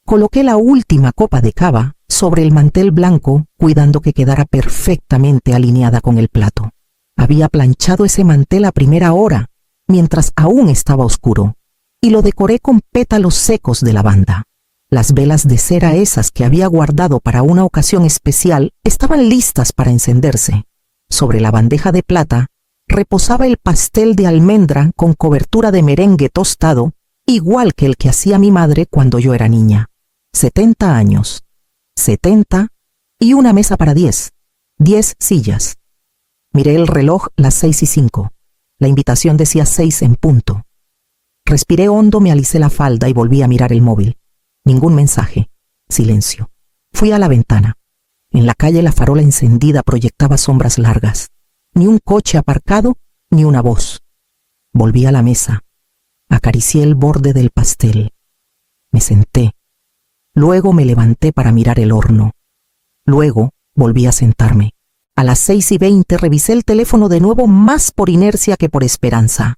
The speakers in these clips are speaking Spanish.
Coloqué la última copa de cava sobre el mantel blanco, cuidando que quedara perfectamente alineada con el plato. Había planchado ese mantel a primera hora, mientras aún estaba oscuro, y lo decoré con pétalos secos de lavanda. Las velas de cera esas que había guardado para una ocasión especial estaban listas para encenderse. Sobre la bandeja de plata reposaba el pastel de almendra con cobertura de merengue tostado, igual que el que hacía mi madre cuando yo era niña. 70 años. 70 y una mesa para 10. 10 sillas. Miré el reloj las 6:05. La invitación decía 6 en punto. Respiré hondo, me alicé la falda y volví a mirar el móvil. Ningún mensaje. Silencio. Fui a la ventana. En la calle la farola encendida proyectaba sombras largas. Ni un coche aparcado, ni una voz. Volví a la mesa. Acaricié el borde del pastel. Me senté. Luego me levanté para mirar el horno. Luego volví a sentarme. A las 6:20 revisé el teléfono de nuevo, más por inercia que por esperanza.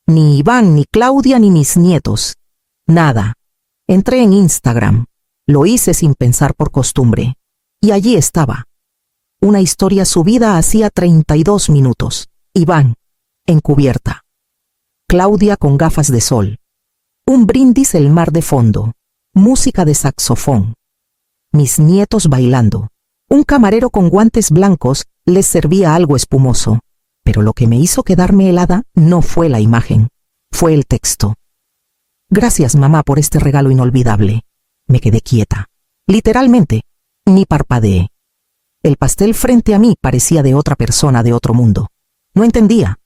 Ni Iván, ni Claudia, ni mis nietos. Nada. Entré en Instagram. Lo hice sin pensar por costumbre. Y allí estaba. Una historia subida hacía 32 minutos. Iván, en cubierta. Claudia con gafas de sol. Un brindis, el mar de fondo. Música de saxofón. Mis nietos bailando. Un camarero con guantes blancos les servía algo espumoso. Pero lo que me hizo quedarme helada no fue la imagen, fue el texto. Gracias, mamá, por este regalo inolvidable. Me quedé quieta. Literalmente, ni parpadeé. El pastel frente a mí parecía de otra persona, de otro mundo. No entendía.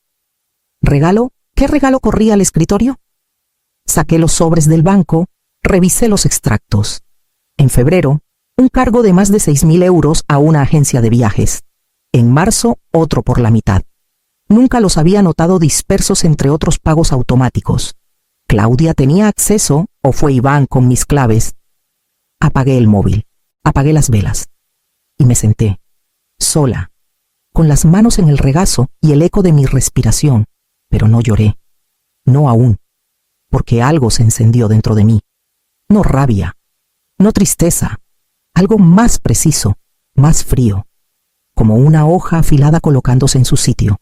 ¿Regalo? ¿Qué regalo corría al escritorio? Saqué los sobres del banco, revisé los extractos. En febrero, un cargo de más de 6.000 euros a una agencia de viajes. En marzo, otro por la mitad. Nunca los había notado dispersos entre otros pagos automáticos. Claudia tenía acceso, o fue Iván con mis claves. Apagué el móvil, apagué las velas. Y me senté, sola, con las manos en el regazo y el eco de mi respiración, pero no lloré. No aún, porque algo se encendió dentro de mí. No rabia, no tristeza, algo más preciso, más frío, como una hoja afilada colocándose en su sitio.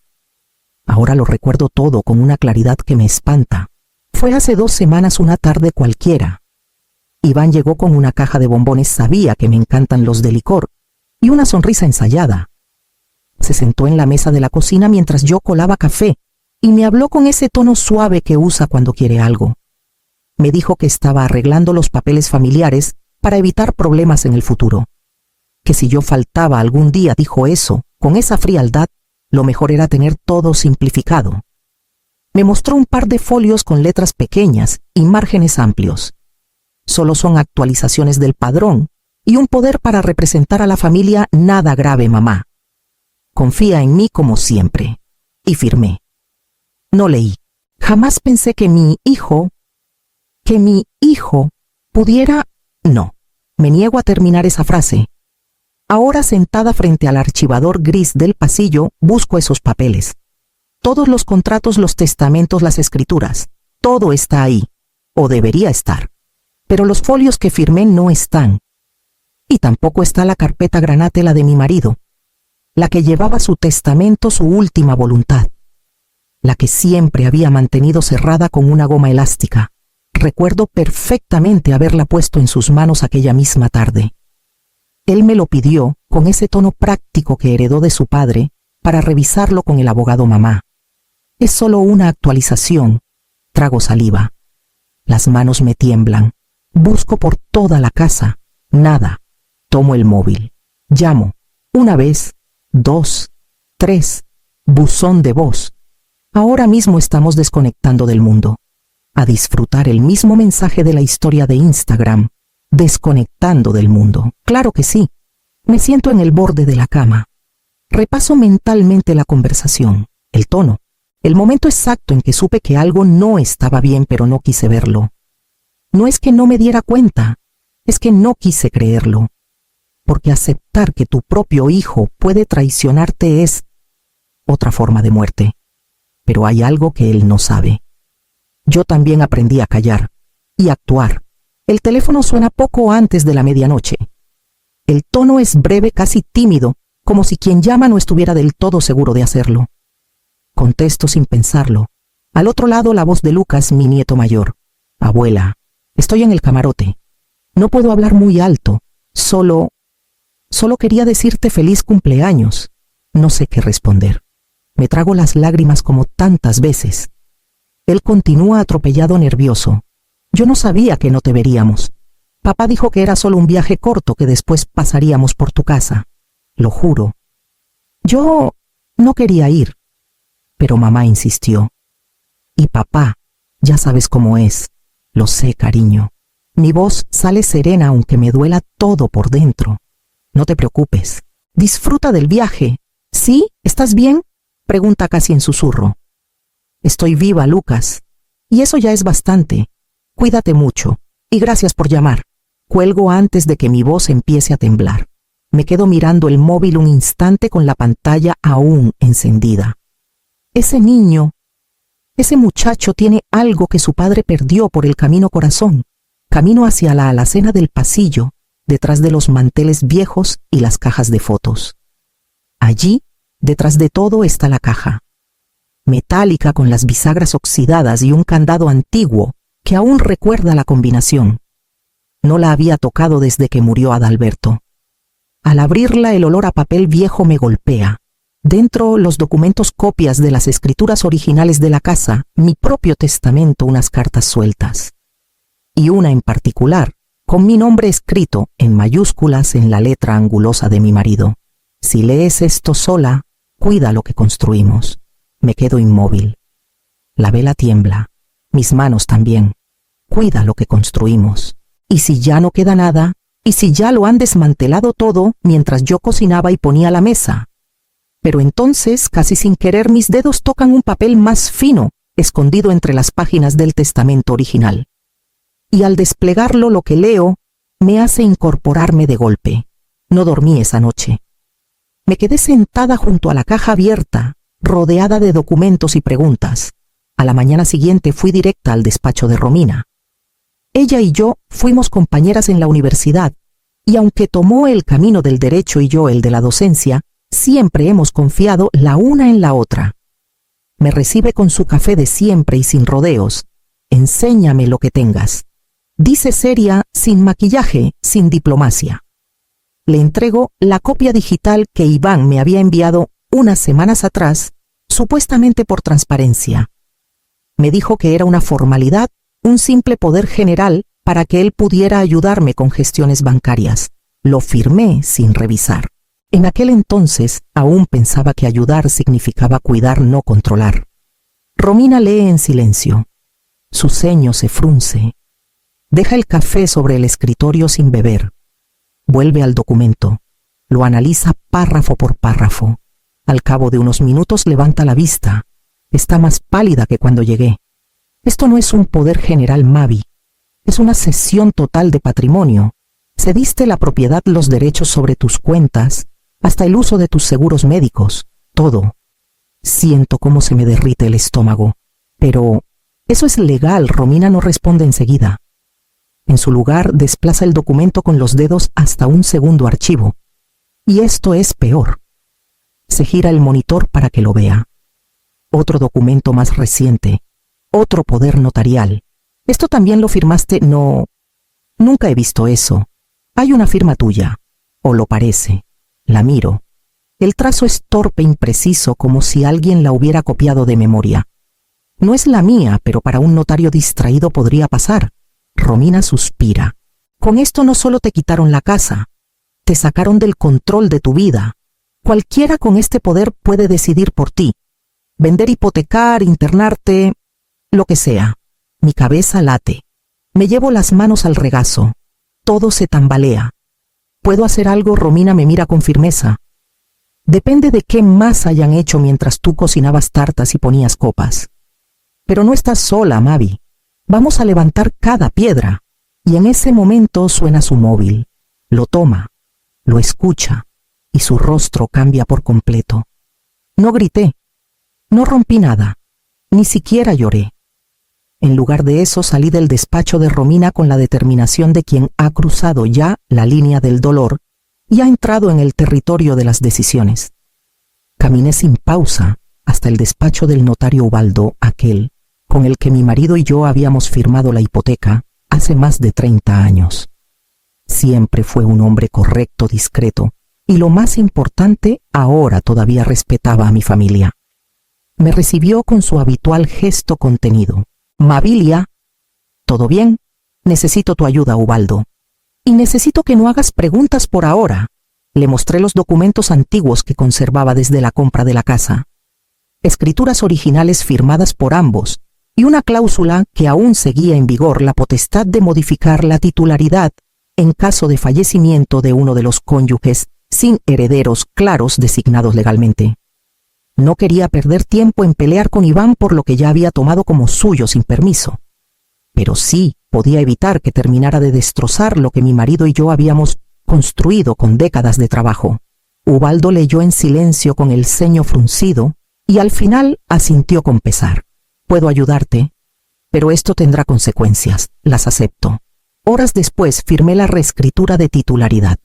Ahora lo recuerdo todo con una claridad que me espanta. Fue hace 2 semanas, una tarde cualquiera. Iván llegó con una caja de bombones, sabía que me encantan los de licor, y una sonrisa ensayada. Se sentó en la mesa de la cocina mientras yo colaba café, y me habló con ese tono suave que usa cuando quiere algo. Me dijo que estaba arreglando los papeles familiares para evitar problemas en el futuro. Que si yo faltaba algún día, dijo eso, con esa frialdad, lo mejor era tener todo simplificado. Me mostró un par de folios con letras pequeñas y márgenes amplios. Solo son actualizaciones del padrón y un poder para representar a la familia. Nada grave, mamá. Confía en mí como siempre. Y firmé. No leí. Jamás pensé que mi hijo pudiera... No. Me niego a terminar esa frase. Ahora, sentada frente al archivador gris del pasillo, busco esos papeles. Todos los contratos, los testamentos, las escrituras. Todo está ahí. O debería estar. Pero los folios que firmé no están. Y tampoco está la carpeta granate, la de mi marido. La que llevaba su testamento, su última voluntad. La que siempre había mantenido cerrada con una goma elástica. Recuerdo perfectamente haberla puesto en sus manos aquella misma tarde. Él me lo pidió con ese tono práctico que heredó de su padre para revisarlo con el abogado mamá. Es solo una actualización. Trago saliva. Las manos me tiemblan. Busco por toda la casa. Nada. Tomo el móvil. Llamo. 1 vez, 2, 3. Buzón de voz. Ahora mismo estamos desconectando del mundo. A disfrutar el mismo mensaje de la historia de Instagram. Desconectando del mundo. Claro que sí. Me siento en el borde de la cama. Repaso mentalmente la conversación, el tono, el momento exacto en que supe que algo no estaba bien, pero no quise verlo. No es que no me diera cuenta, es que no quise creerlo. Porque aceptar que tu propio hijo puede traicionarte es otra forma de muerte. Pero hay algo que él no sabe. Yo también aprendí a callar y actuar. El teléfono suena poco antes de la medianoche. El tono es breve, casi tímido, como si quien llama no estuviera del todo seguro de hacerlo. Contesto sin pensarlo. Al otro lado, la voz de Lucas, mi nieto mayor. Abuela, estoy en el camarote. No puedo hablar muy alto. Solo quería decirte feliz cumpleaños. No sé qué responder. Me trago las lágrimas como tantas veces. Él continúa atropellado, nervioso. Yo no sabía que no te veríamos. Papá dijo que era solo un viaje corto, que después pasaríamos por tu casa. Lo juro. Yo no quería ir, pero mamá insistió. Y papá, ya sabes cómo es. Lo sé, cariño. Mi voz sale serena aunque me duela todo por dentro. No te preocupes. Disfruta del viaje. ¿Sí? ¿Estás bien?, pregunta casi en susurro. Estoy viva, Lucas. Y eso ya es bastante. Cuídate mucho. Y gracias por llamar. Cuelgo antes de que mi voz empiece a temblar. Me quedo mirando el móvil un instante con la pantalla aún encendida. Ese niño, ese muchacho tiene algo que su padre perdió por el camino corazón. Camino hacia la alacena del pasillo, detrás de los manteles viejos y las cajas de fotos. Allí, detrás de todo, está la caja. Metálica, con las bisagras oxidadas y un candado antiguo que aún recuerda la combinación. No la había tocado desde que murió Adalberto. Al abrirla, el olor a papel viejo me golpea. Dentro, los documentos, copias de las escrituras originales de la casa, mi propio testamento, unas cartas sueltas. Y una en particular, con mi nombre escrito en mayúsculas en la letra angulosa de mi marido. Si lees esto sola, cuida lo que construimos. Me quedo inmóvil. La vela tiembla, mis manos también. Cuida lo que construimos. Y si ya no queda nada, y si ya lo han desmantelado todo mientras yo cocinaba y ponía la mesa. Pero entonces, casi sin querer, mis dedos tocan un papel más fino, escondido entre las páginas del testamento original. Y al desplegarlo, lo que leo me hace incorporarme de golpe. No dormí esa noche. Me quedé sentada junto a la caja abierta, rodeada de documentos y preguntas. A la mañana siguiente fui directa al despacho de Romina. Ella y yo fuimos compañeras en la universidad, y aunque tomó el camino del derecho y yo el de la docencia, siempre hemos confiado la una en la otra. Me recibe con su café de siempre y sin rodeos. Enséñame lo que tengas. Dice seria, sin maquillaje, sin diplomacia. Le entrego la copia digital que Iván me había enviado unas semanas atrás, supuestamente por transparencia. Me dijo que era una formalidad, un simple poder general para que él pudiera ayudarme con gestiones bancarias. Lo firmé sin revisar. En aquel entonces aún pensaba que ayudar significaba cuidar, no controlar. Romina lee en silencio. Su ceño se frunce. Deja el café sobre el escritorio sin beber. Vuelve al documento. Lo analiza párrafo por párrafo. Al cabo de unos minutos levanta la vista. Está más pálida que cuando llegué. Esto no es un poder general, Mavi. Es una cesión total de patrimonio. Cediste la propiedad, los derechos sobre tus cuentas, hasta el uso de tus seguros médicos. Todo. Siento cómo se me derrite el estómago. Pero eso es legal. Romina no responde enseguida. En su lugar, desplaza el documento con los dedos hasta un segundo archivo. Y esto es peor. Se gira el monitor para que lo vea. Otro documento más reciente. Otro poder notarial. ¿Esto también lo firmaste? No. Nunca he visto eso. Hay una firma tuya. O lo parece. La miro. El trazo es torpe, impreciso, como si alguien la hubiera copiado de memoria. No es la mía, pero para un notario distraído podría pasar. Romina suspira. Con esto no solo te quitaron la casa, te sacaron del control de tu vida. Cualquiera con este poder puede decidir por ti. Vender, hipotecar, internarte, lo que sea. Mi cabeza late. Me llevo las manos al regazo. Todo se tambalea. ¿Puedo hacer algo? Romina me mira con firmeza. Depende de qué más hayan hecho mientras tú cocinabas tartas y ponías copas. Pero no estás sola, Mavi. Vamos a levantar cada piedra. Y en ese momento suena su móvil. Lo toma, lo escucha, y su rostro cambia por completo. No grité, no rompí nada, ni siquiera lloré. En lugar de eso, salí del despacho de Romina con la determinación de quien ha cruzado ya la línea del dolor y ha entrado en el territorio de las decisiones. Caminé sin pausa hasta el despacho del notario Ubaldo, aquel con el que mi marido y yo habíamos firmado la hipoteca hace más de 30 años. Siempre fue un hombre correcto, discreto, y lo más importante, ahora todavía respetaba a mi familia. Me recibió con su habitual gesto contenido. «Mabilia, ¿todo bien? Necesito tu ayuda, Ubaldo. Y necesito que no hagas preguntas por ahora». Le mostré los documentos antiguos que conservaba desde la compra de la casa. Escrituras originales firmadas por ambos y una cláusula que aún seguía en vigor la potestad de modificar la titularidad en caso de fallecimiento de uno de los cónyuges sin herederos claros designados legalmente. No quería perder tiempo en pelear con Iván por lo que ya había tomado como suyo sin permiso. Pero sí podía evitar que terminara de destrozar lo que mi marido y yo habíamos construido con décadas de trabajo. Ubaldo leyó en silencio con el ceño fruncido y al final asintió con pesar. «Puedo ayudarte, pero esto tendrá consecuencias. Las acepto». Horas después firmé la reescritura de titularidad.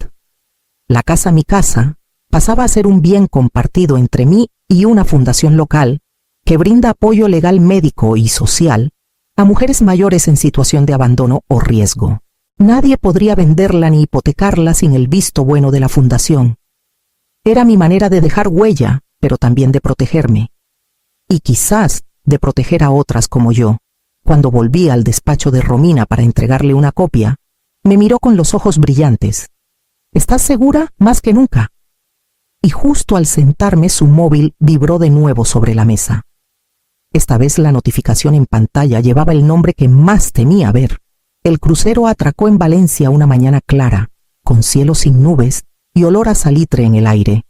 La casa Mi Casa pasaba a ser un bien compartido entre mí y una fundación local que brinda apoyo legal médico y social a mujeres mayores en situación de abandono o riesgo. Nadie podría venderla ni hipotecarla sin el visto bueno de la fundación. Era mi manera de dejar huella, pero también de protegerme. Y quizás de proteger a otras como yo. Cuando volví al despacho de Romina para entregarle una copia, me miró con los ojos brillantes. «¿Estás segura? Más que nunca». Y justo al sentarme su móvil vibró de nuevo sobre la mesa. Esta vez la notificación en pantalla llevaba el nombre que más temía ver. El crucero atracó en Valencia una mañana clara, con cielo sin nubes y olor a salitre en el aire.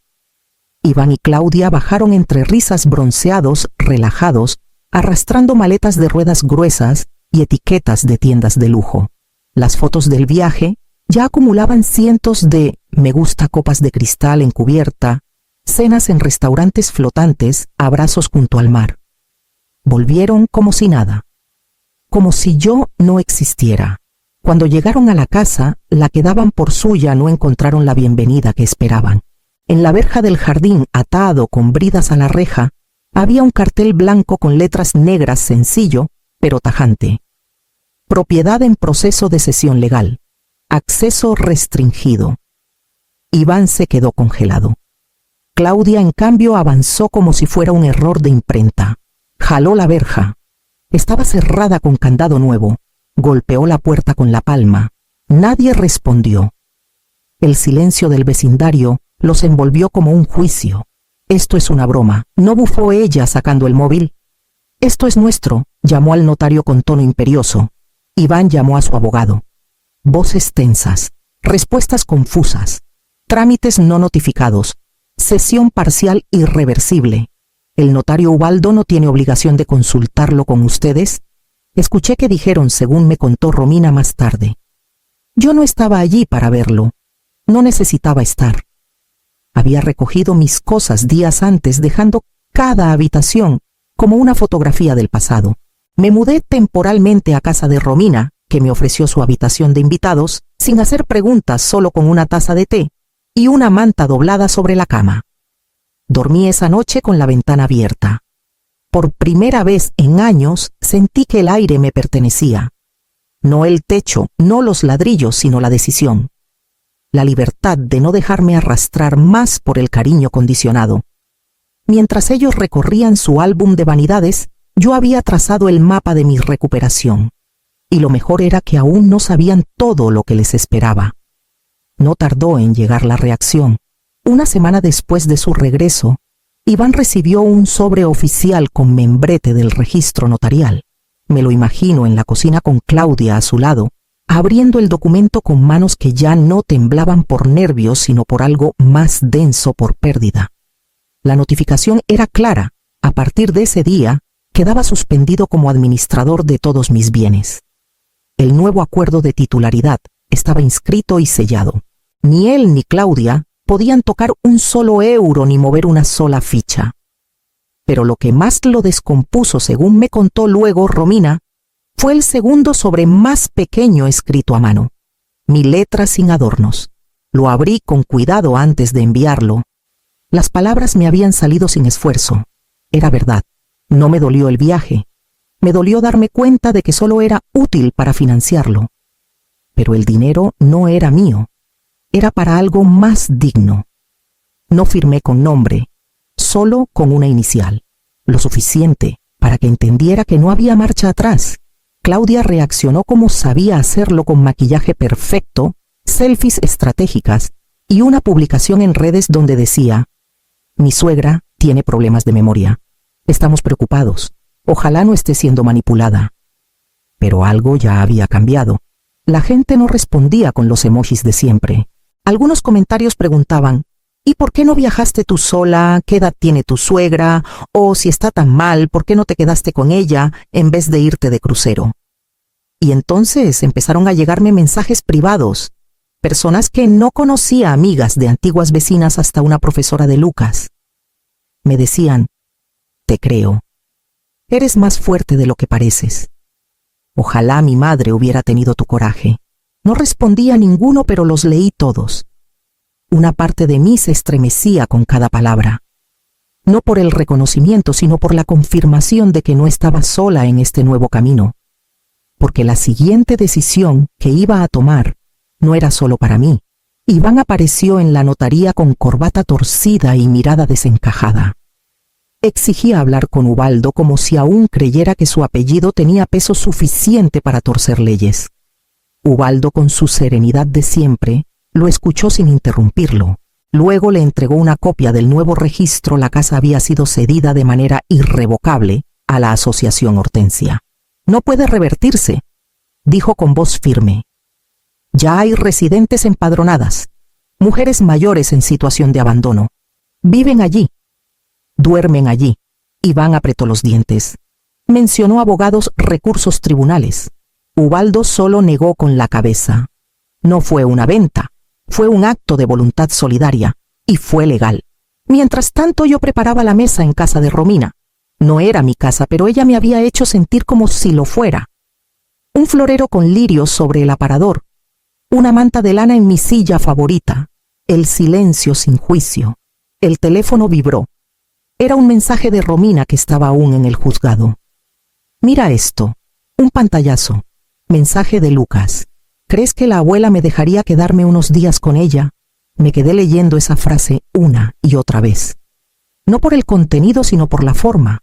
Iván y Claudia bajaron entre risas, bronceados, relajados, arrastrando maletas de ruedas gruesas y etiquetas de tiendas de lujo. Las fotos del viaje ya acumulaban cientos de me gusta, copas de cristal en cubierta, cenas en restaurantes flotantes, abrazos junto al mar. Volvieron como si nada, como si yo no existiera. Cuando llegaron a la casa, la que daban por suya, no encontraron la bienvenida que esperaban. En la verja del jardín, atado con bridas a la reja, había un cartel blanco con letras negras sencillo, pero tajante. Propiedad en proceso de cesión legal. Acceso restringido. Iván se quedó congelado. Claudia, en cambio, avanzó como si fuera un error de imprenta. Jaló la verja. Estaba cerrada con candado nuevo. Golpeó la puerta con la palma. Nadie respondió. El silencio del vecindario los envolvió como un juicio. «Esto es una broma», ¿no bufó ella sacando el móvil? «Esto es nuestro», llamó al notario con tono imperioso. Iván llamó a su abogado. Voces tensas, respuestas confusas, trámites no notificados, cesión parcial irreversible. ¿El notario Ubaldo no tiene obligación de consultarlo con ustedes? Escuché que dijeron, según me contó Romina más tarde. Yo no estaba allí para verlo. No necesitaba estar. Había recogido mis cosas días antes, dejando cada habitación como una fotografía del pasado. Me mudé temporalmente a casa de Romina, que me ofreció su habitación de invitados, sin hacer preguntas, solo con una taza de té y una manta doblada sobre la cama. Dormí esa noche con la ventana abierta. Por primera vez en años sentí que el aire me pertenecía. No el techo, no los ladrillos, sino la decisión. La libertad de no dejarme arrastrar más por el cariño condicionado. Mientras ellos recorrían su álbum de vanidades, yo había trazado el mapa de mi recuperación. Y lo mejor era que aún no sabían todo lo que les esperaba. No tardó en llegar la reacción. Una semana después de su regreso, Iván recibió un sobre oficial con membrete del registro notarial. Me lo imagino en la cocina con Claudia a su lado, abriendo el documento con manos que ya no temblaban por nervios, sino por algo más denso, por pérdida. La notificación era clara. A partir de ese día, quedaba suspendido como administrador de todos mis bienes. El nuevo acuerdo de titularidad estaba inscrito y sellado. Ni él ni Claudia podían tocar un solo euro ni mover una sola ficha. Pero lo que más lo descompuso, según me contó luego Romina, Fue el segundo sobre más pequeño escrito a mano. Mi letra sin adornos. Lo abrí con cuidado antes de enviarlo. Las palabras me habían salido sin esfuerzo. Era verdad. No me dolió el viaje. Me dolió darme cuenta de que solo era útil para financiarlo. Pero el dinero no era mío. Era para algo más digno. No firmé con nombre, solo con una inicial. Lo suficiente para que entendiera que no había marcha atrás. Claudia reaccionó como sabía hacerlo, con maquillaje perfecto, selfies estratégicas y una publicación en redes donde decía: mi suegra tiene problemas de memoria. Estamos preocupados. Ojalá no esté siendo manipulada. Pero algo ya había cambiado. La gente no respondía con los emojis de siempre. Algunos comentarios preguntaban: ¿y por qué no viajaste tú sola? ¿Qué edad tiene tu suegra? O si está tan mal, ¿por qué no te quedaste con ella en vez de irte de crucero? Y entonces empezaron a llegarme mensajes privados. Personas que no conocía, amigas de antiguas vecinas hasta una profesora de Lucas. Me decían: te creo. Eres más fuerte de lo que pareces. Ojalá mi madre hubiera tenido tu coraje. No respondí a ninguno, pero los leí todos. Una parte de mí se estremecía con cada palabra. No por el reconocimiento, sino por la confirmación de que no estaba sola en este nuevo camino. Porque la siguiente decisión que iba a tomar no era solo para mí. Iván apareció en la notaría con corbata torcida y mirada desencajada. Exigía hablar con Ubaldo como si aún creyera que su apellido tenía peso suficiente para torcer leyes. Ubaldo, con su serenidad de siempre, lo escuchó sin interrumpirlo. Luego le entregó una copia del nuevo registro. La casa había sido cedida de manera irrevocable a la Asociación Hortensia. No puede revertirse, dijo con voz firme. Ya hay residentes empadronadas, mujeres mayores en situación de abandono. Viven allí, duermen allí. Iván apretó los dientes. Mencionó abogados, recursos, tribunales. Ubaldo solo negó con la cabeza. No fue una venta, fue un acto de voluntad solidaria, y fue legal. Mientras tanto, yo preparaba la mesa en casa de Romina. No era mi casa, pero ella me había hecho sentir como si lo fuera. Un florero con lirios sobre el aparador, una manta de lana en mi silla favorita, el silencio sin juicio. El teléfono vibró. Era un mensaje de Romina, que estaba aún en el juzgado. Mira esto, un pantallazo. Mensaje de Lucas. ¿Crees que la abuela me dejaría quedarme unos días con ella? Me quedé leyendo esa frase una y otra vez. No por el contenido, sino por la forma.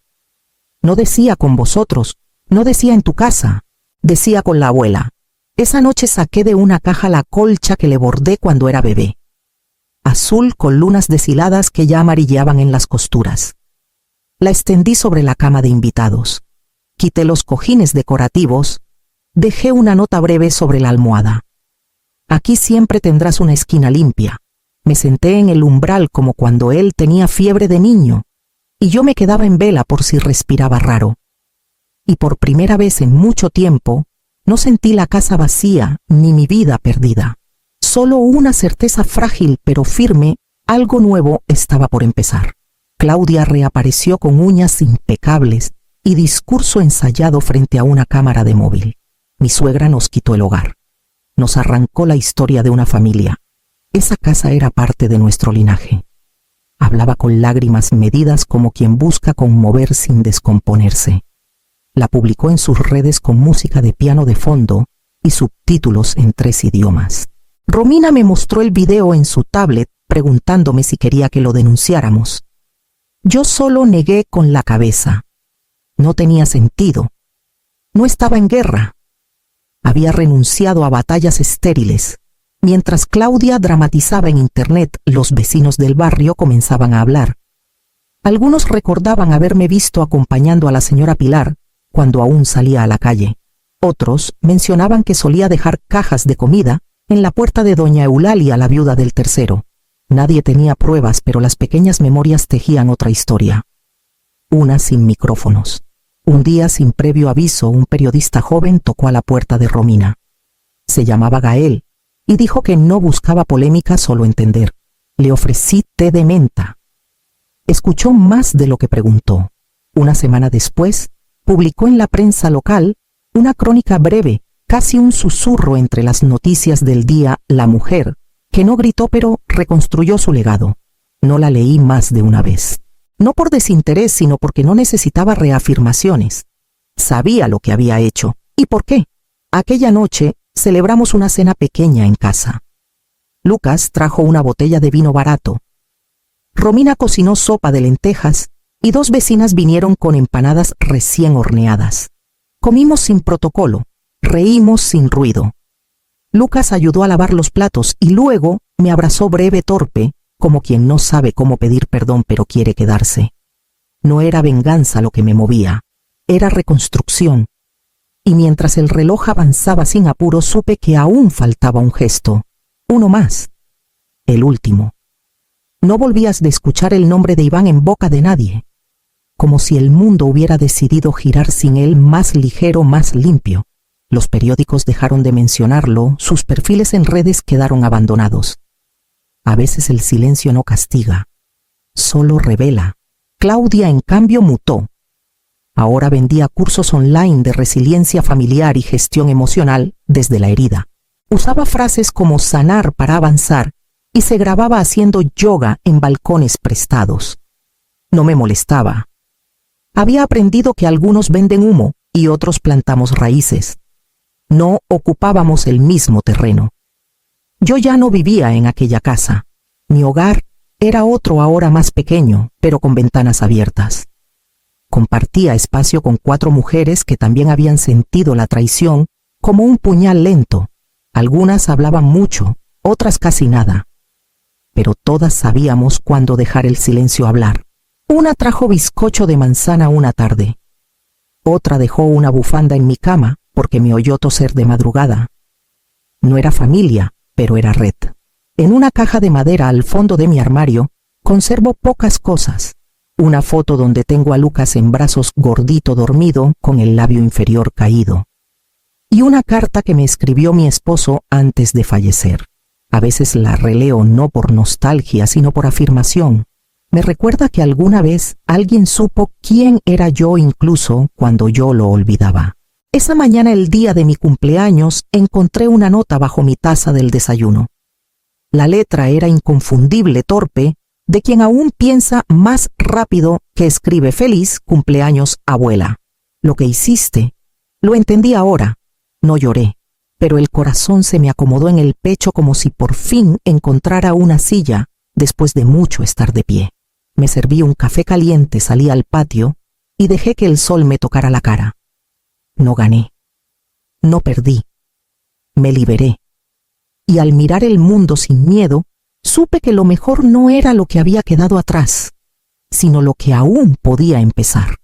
No decía con vosotros, no decía en tu casa, decía con la abuela. Esa noche saqué de una caja la colcha que le bordé cuando era bebé. Azul con lunas deshiladas que ya amarilleaban en las costuras. La extendí sobre la cama de invitados. Quité los cojines decorativos. Dejé una nota breve sobre la almohada. Aquí siempre tendrás una esquina limpia. Me senté en el umbral como cuando él tenía fiebre de niño, y yo me quedaba en vela por si respiraba raro. Y por primera vez en mucho tiempo, no sentí la casa vacía ni mi vida perdida. Solo una certeza frágil pero firme: algo nuevo estaba por empezar. Claudia reapareció con uñas impecables y discurso ensayado frente a una cámara de móvil. Mi suegra nos quitó el hogar. Nos arrancó la historia de una familia. Esa casa era parte de nuestro linaje. Hablaba con lágrimas medidas, como quien busca conmover sin descomponerse. La publicó en sus redes con música de piano de fondo y subtítulos en 3 idiomas. Romina me mostró el video en su tablet, preguntándome si quería que lo denunciáramos. Yo solo negué con la cabeza. No tenía sentido. No estaba en guerra. Había renunciado a batallas estériles. Mientras Claudia dramatizaba en internet, los vecinos del barrio comenzaban a hablar. Algunos recordaban haberme visto acompañando a la señora Pilar cuando aún salía a la calle. Otros mencionaban que solía dejar cajas de comida en la puerta de doña Eulalia, la viuda del tercero. Nadie tenía pruebas, pero las pequeñas memorias tejían otra historia. Una sin micrófonos. Un día, sin previo aviso, un periodista joven tocó a la puerta de Romina. Se llamaba Gael y dijo que no buscaba polémica, solo entender. Le ofrecí té de menta. Escuchó más de lo que preguntó. Una semana después, publicó en la prensa local Una crónica breve, casi un susurro entre las noticias del día La Mujer, que no gritó pero reconstruyó su legado. No la leí más de una vez. No por desinterés, sino porque no necesitaba reafirmaciones. Sabía lo que había hecho. ¿Y por qué? Aquella noche celebramos una cena pequeña en casa. Lucas trajo una botella de vino barato. Romina cocinó sopa de lentejas y 2 vecinas vinieron con empanadas recién horneadas. Comimos sin protocolo, reímos sin ruido. Lucas ayudó a lavar los platos y luego me abrazó breve, torpe, como quien no sabe cómo pedir perdón pero quiere quedarse. No era venganza lo que me movía, era reconstrucción. Y mientras el reloj avanzaba sin apuro, supe que aún faltaba un gesto, uno más, el último. No volvías de escuchar el nombre de Iván en boca de nadie, como si el mundo hubiera decidido girar sin él, más ligero, más limpio. Los periódicos dejaron de mencionarlo, sus perfiles en redes quedaron abandonados. A veces el silencio no castiga, solo revela. Claudia, en cambio, mutó. Ahora vendía cursos online de resiliencia familiar y gestión emocional desde la herida. Usaba frases como sanar para avanzar y se grababa haciendo yoga en balcones prestados. No me molestaba. Había aprendido que algunos venden humo y otros plantamos raíces. No ocupábamos el mismo terreno. Yo ya no vivía en aquella casa. Mi hogar era otro, ahora más pequeño, pero con ventanas abiertas. Compartía espacio con 4 mujeres que también habían sentido la traición como un puñal lento. Algunas hablaban mucho, otras casi nada. Pero todas sabíamos cuándo dejar el silencio hablar. Una trajo bizcocho de manzana una tarde. Otra dejó una bufanda en mi cama porque me oyó toser de madrugada. No era familia, pero era red. En una caja de madera al fondo de mi armario conservo pocas cosas. Una foto donde tengo a Lucas en brazos, gordito, dormido, con el labio inferior caído. Y una carta que me escribió mi esposo antes de fallecer. A veces la releo no por nostalgia, sino por afirmación. Me recuerda que alguna vez alguien supo quién era yo incluso cuando yo lo olvidaba. Esa mañana, el día de mi cumpleaños, encontré una nota bajo mi taza del desayuno. La letra era inconfundible, torpe, de quien aún piensa más rápido que escribe: feliz cumpleaños, abuela. Lo que hiciste, lo entendí ahora. No lloré, pero el corazón se me acomodó en el pecho como si por fin encontrara una silla después de mucho estar de pie. Me serví un café caliente, salí al patio y dejé que el sol me tocara la cara. No gané, no perdí, me liberé. Y al mirar el mundo sin miedo, supe que lo mejor no era lo que había quedado atrás, sino lo que aún podía empezar.